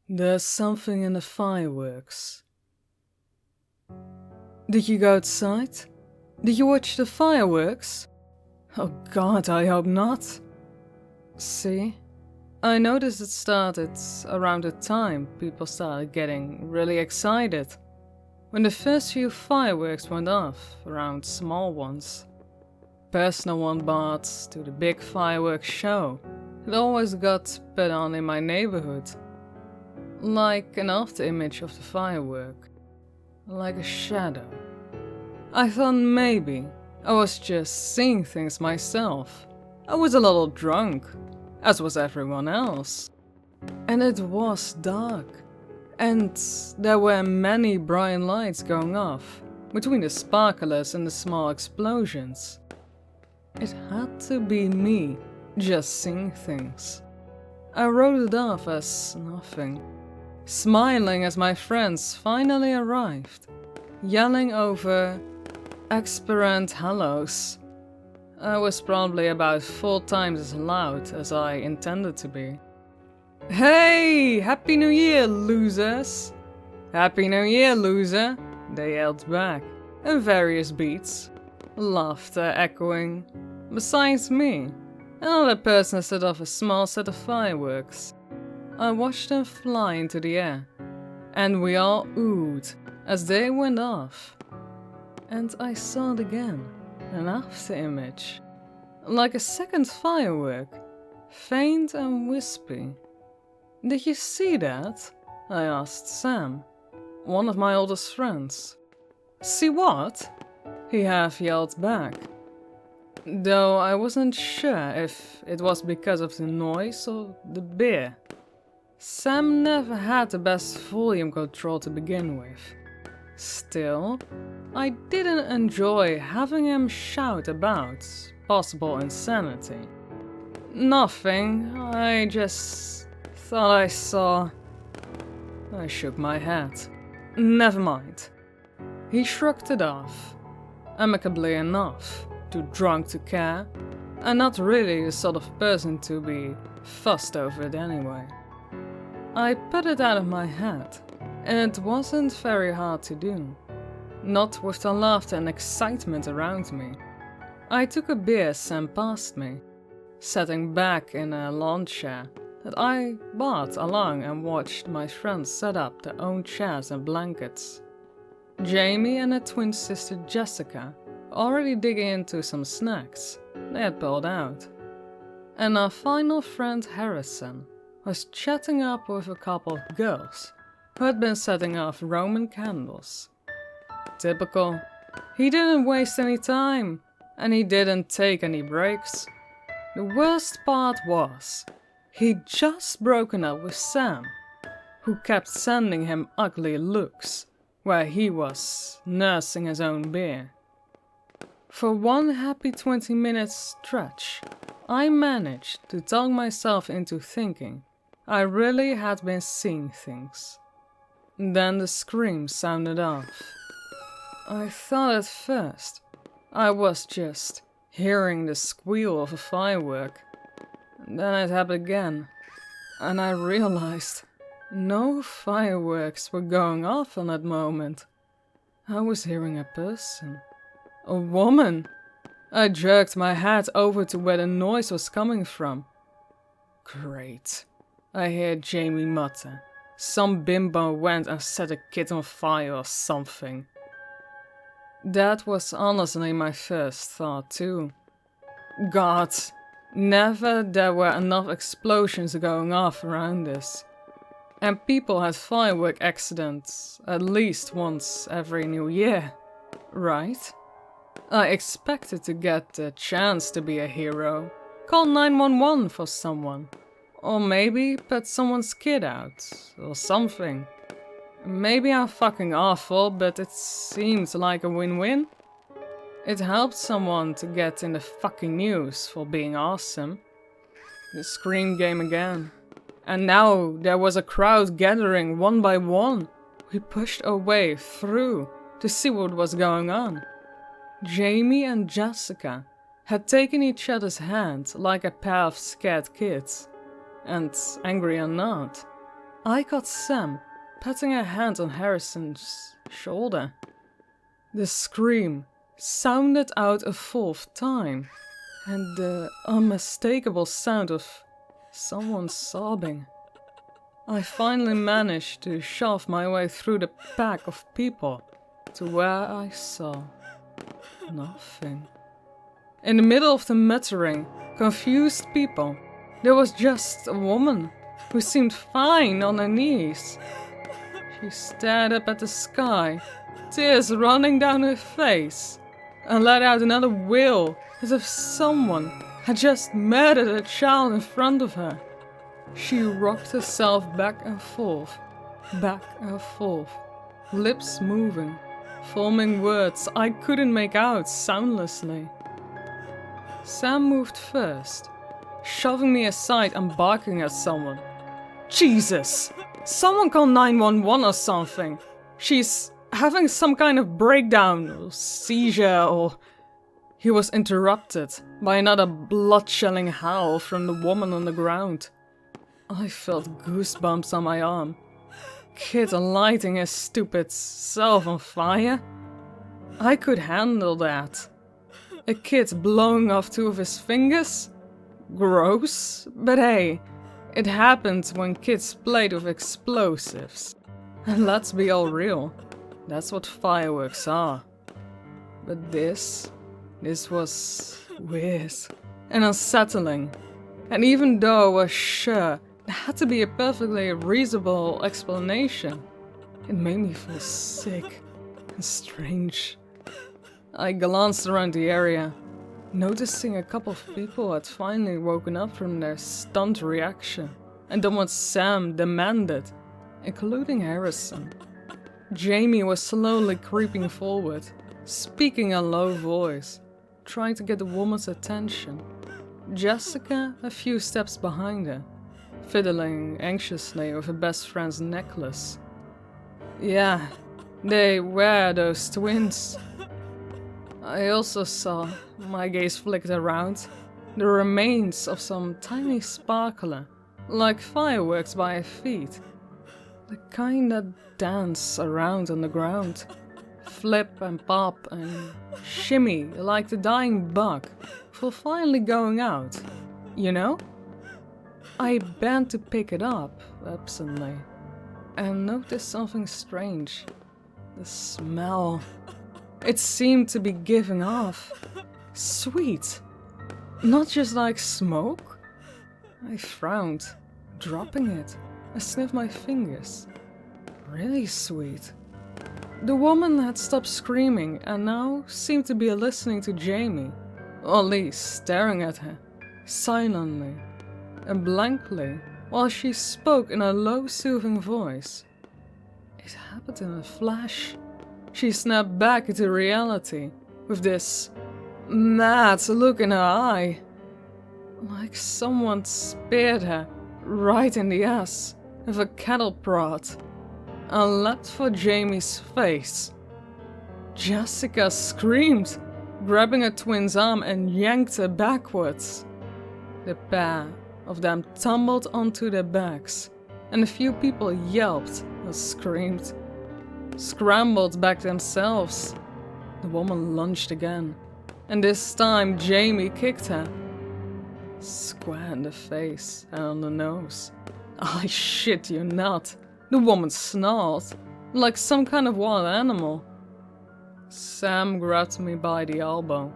There's something in the fireworks. Did you go outside? Did you watch the fireworks? Oh God, I hope not. See? I noticed it started around the time people started getting really excited. When the first few fireworks went off, around small ones. Personal one but to the big fireworks show. It always got put on in my neighborhood. Like an after image of the firework. Like a shadow. I thought maybe I was just seeing things myself. I was a little drunk, as was everyone else. And it was dark. And there were many bright lights going off, between the sparklers and the small explosions. It had to be me, just seeing things. I wrote it off as nothing, smiling as my friends finally arrived, yelling over exuberant hellos. I was probably about 4 times as loud as I intended to be. Hey! Happy New Year, losers! Happy New Year, loser! They yelled back, in various beats, laughter echoing. Besides me, another person set off a small set of fireworks. I watched them fly into the air, and we all oohed as they went off. And I saw it again, an after image, like a second firework, faint and wispy. Did you see that? I asked Sam, one of my oldest friends. See what? He half yelled back, though I wasn't sure if it was because of the noise or the beer. Sam never had the best volume control to begin with. Still, I didn't enjoy having him shout about possible insanity. Nothing, I just thought I saw... I shook my head. Never mind. He shrugged it off, amicably enough, too drunk to care, and not really the sort of person to be fussed over it anyway. I put it out of my head, and it wasn't very hard to do. Not with the laughter and excitement around me. I took a beer Sam passed me, sitting back in a lawn chair that I bought along and watched my friends set up their own chairs and blankets. Jamie and her twin sister Jessica already digging into some snacks they had pulled out. And our final friend Harrison was chatting up with a couple of girls who had been setting off Roman candles. Typical. He didn't waste any time, and he didn't take any breaks. The worst part was, he'd just broken up with Sam, who kept sending him ugly looks, where he was nursing his own beer. For one happy 20-minute stretch, I managed to talk myself into thinking I really had been seeing things. Then the scream sounded off. I thought at first I was just hearing the squeal of a firework. Then it happened again, and I realized no fireworks were going off in that moment. I was hearing a person. A woman. I jerked my head over to where the noise was coming from. Great. I heard Jamie mutter. Some bimbo went and set a kid on fire or something. That was honestly my first thought too. God, never there were enough explosions going off around us. And people had firework accidents at least once every New Year, right? I expected to get the chance to be a hero, call 911 for someone, or maybe put someone's kid out, or something. Maybe I'm fucking awful, but it seemed like a win-win. It helped someone to get in the fucking news for being awesome. The scream game again. And now there was a crowd gathering one by one. We pushed our way through to see what was going on. Jamie and Jessica had taken each other's hand like a pair of scared kids. And, angry or not, I caught Sam patting a hand on Harrison's shoulder. The scream sounded out a fourth time, and the unmistakable sound of someone sobbing. I finally managed to shove my way through the pack of people to where I saw nothing. In the middle of the muttering, confused people, there was just a woman who seemed fine on her knees. She stared up at the sky, tears running down her face, and let out another wail as if someone had just murdered a child in front of her. She rocked herself back and forth, lips moving, forming words I couldn't make out soundlessly. Sam moved first, shoving me aside and barking at someone. Jesus! Someone call 911 or something! She's having some kind of breakdown or seizure or... He was interrupted by another blood-shelling howl from the woman on the ground. I felt goosebumps on my arm. Kid lighting his stupid self on fire? I could handle that. A kid blowing off 2 of his fingers? Gross, but hey, it happened when kids played with explosives. And let's be all real, that's what fireworks are. But this was weird and unsettling. And even though I was sure there had to be a perfectly reasonable explanation, it made me feel sick and strange. I glanced around the area, noticing a couple of people had finally woken up from their stunned reaction and done what Sam demanded, including Harrison. Jamie was slowly creeping forward, speaking in a low voice, trying to get the woman's attention. Jessica a few steps behind her, fiddling anxiously with her best friend's necklace. Yeah, they were those twins. I also saw, my gaze flicked around, the remains of some tiny sparkler, like fireworks by her feet. The kind that dance around on the ground, flip and pop and shimmy like the dying bug for finally going out, you know? I bent to pick it up, absently, and noticed something strange. The smell. It seemed to be giving off. Sweet. Not just like smoke. I frowned, dropping it. I sniffed my fingers. Really sweet. The woman had stopped screaming and now seemed to be listening to Jamie, or at least staring at her, silently and blankly, while she spoke in a low, soothing voice. It happened in a flash. She snapped back into reality with this mad look in her eye, like someone speared her right in the ass with a cattle prod and leapt for Jamie's face. Jessica screamed, grabbing her twin's arm and yanked her backwards. The pair of them tumbled onto their backs, and a few people yelped or screamed, scrambled back themselves. The woman lunged again, and this time Jamie kicked her. Square in the face and on the nose. I shit you not. The woman snarled, like some kind of wild animal. Sam grabbed me by the elbow,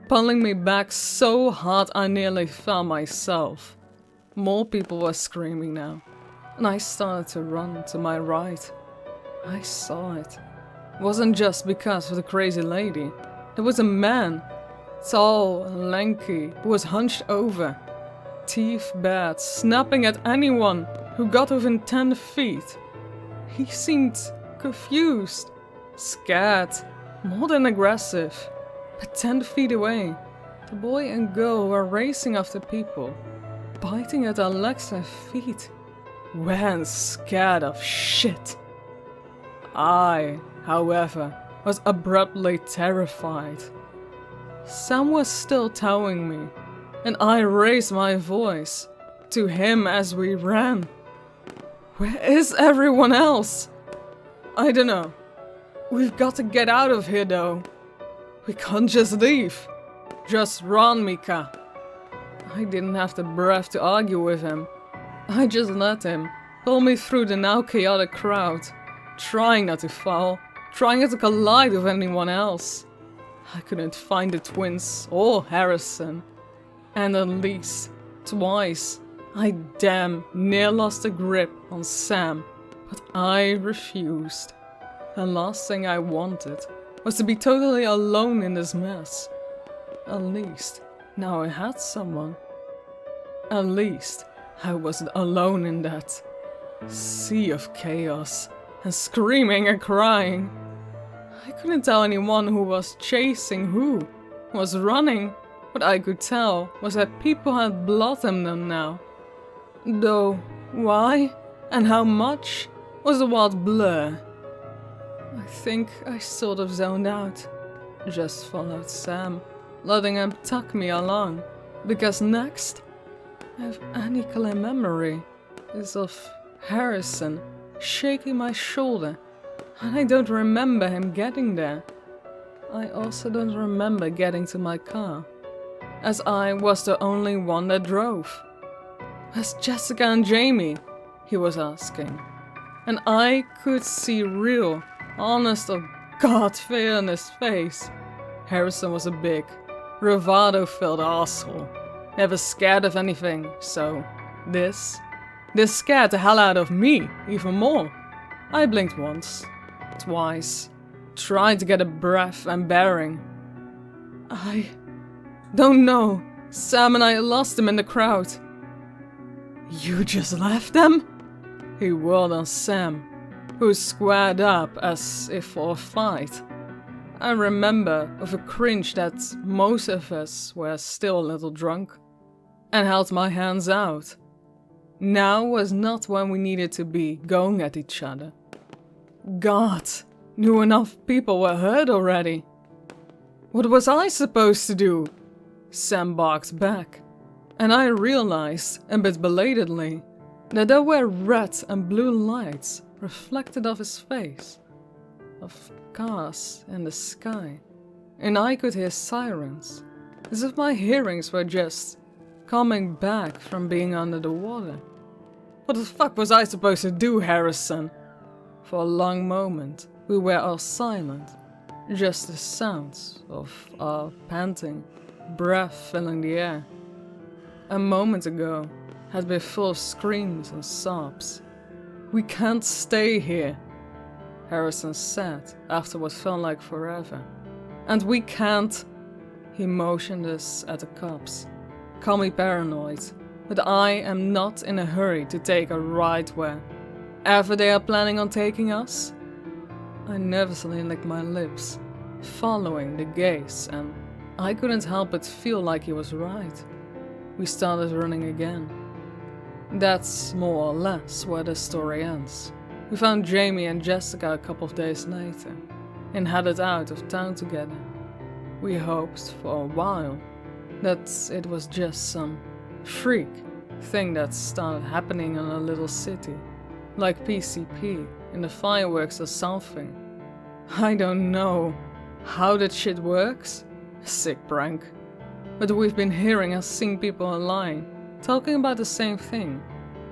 pulling me back so hard I nearly fell myself. More people were screaming now, and I started to run to my right. I saw it. It wasn't just because of the crazy lady. There was a man, tall and lanky, who was hunched over, teeth bared, snapping at anyone who got within 10 feet. He seemed confused, scared, more than aggressive. But 10 feet away, the boy and girl were racing after people, biting at their legs and feet, weren't scared of shit. I, however, was abruptly terrified. Sam was still towing me, and I raised my voice to him as we ran. Where is everyone else? I don't know. We've got to get out of here though. We can't just leave. Just run, Mika. I didn't have the breath to argue with him. I just let him pull me through the now chaotic crowd, trying not to fall, trying not to collide with anyone else. I couldn't find the twins or Harrison. And at least twice, I damn near lost a grip on Sam, but I refused. The last thing I wanted was to be totally alone in this mess. At least now I had someone. At least I wasn't alone in that sea of chaos and screaming and crying. I couldn't tell anyone who was chasing who was running. What I could tell was that people had blood in them now. Though why and how much was a wild blur. I think I sort of zoned out. Just followed Sam, letting him tuck me along, because next, if any clear memory is of Harrison shaking my shoulder, and I don't remember him getting there. I also don't remember getting to my car, as I was the only one that drove. Where's Jessica and Jamie? He was asking. And I could see real, honest to God fear in his face. Harrison was a big, bravado-filled asshole. Never scared of anything, so this scared the hell out of me even more. I blinked once, twice, tried to get a breath and bearing. I don't know. Sam and I lost him in the crowd. You just left them? He whirled on Sam, who squared up as if for a fight. I remember with a cringe that most of us were still a little drunk, and held my hands out. Now was not when we needed to be going at each other. God, knew enough people were hurt already. What was I supposed to do? Sam barked back, and I realized, a bit belatedly, that there were red and blue lights reflected off his face, of cars in the sky, and I could hear sirens, as if my hearings were just coming back from being under the water. What the fuck was I supposed to do, Harrison? For a long moment, we were all silent, just the sounds of our panting, breath filling the air. A moment ago had been full of screams and sobs. We can't stay here, Harrison said after what felt like forever. And we can't. He motioned us at the cops. Call me paranoid, but I am not in a hurry to take a ride wherever they are planning on taking us. I nervously licked my lips, following the gaze, and I couldn't help but feel like he was right. We started running again. That's more or less where the story ends. We found Jamie and Jessica a couple of days later, and headed out of town together. We hoped for a while that it was just some freak thing that started happening in a little city, like PCP in the fireworks or something. I don't know how that shit works. Sick prank. But we've been hearing and seeing people online talking about the same thing,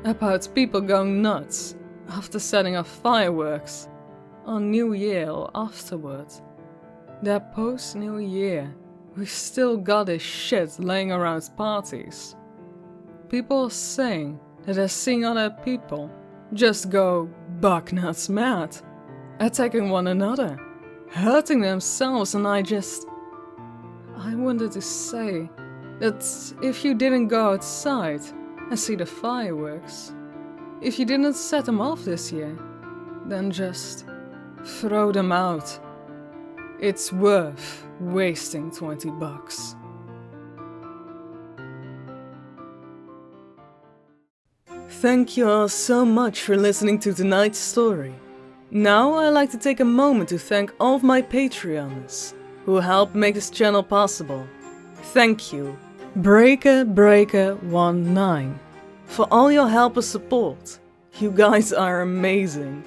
about people going nuts after setting off fireworks on New Year or afterward. That post-New Year, we've still got this shit laying around parties. People are saying that they're seeing other people just go buck nuts mad, attacking one another, hurting themselves, and I wanted to say that if you didn't go outside and see the fireworks, if you didn't set them off this year, then just throw them out. It's worth wasting $20. Thank you all so much for listening to tonight's story. Now I'd like to take a moment to thank all of my Patreons. who helped make this channel possible. Thank you, Breaker19, for all your help and support. You guys are amazing.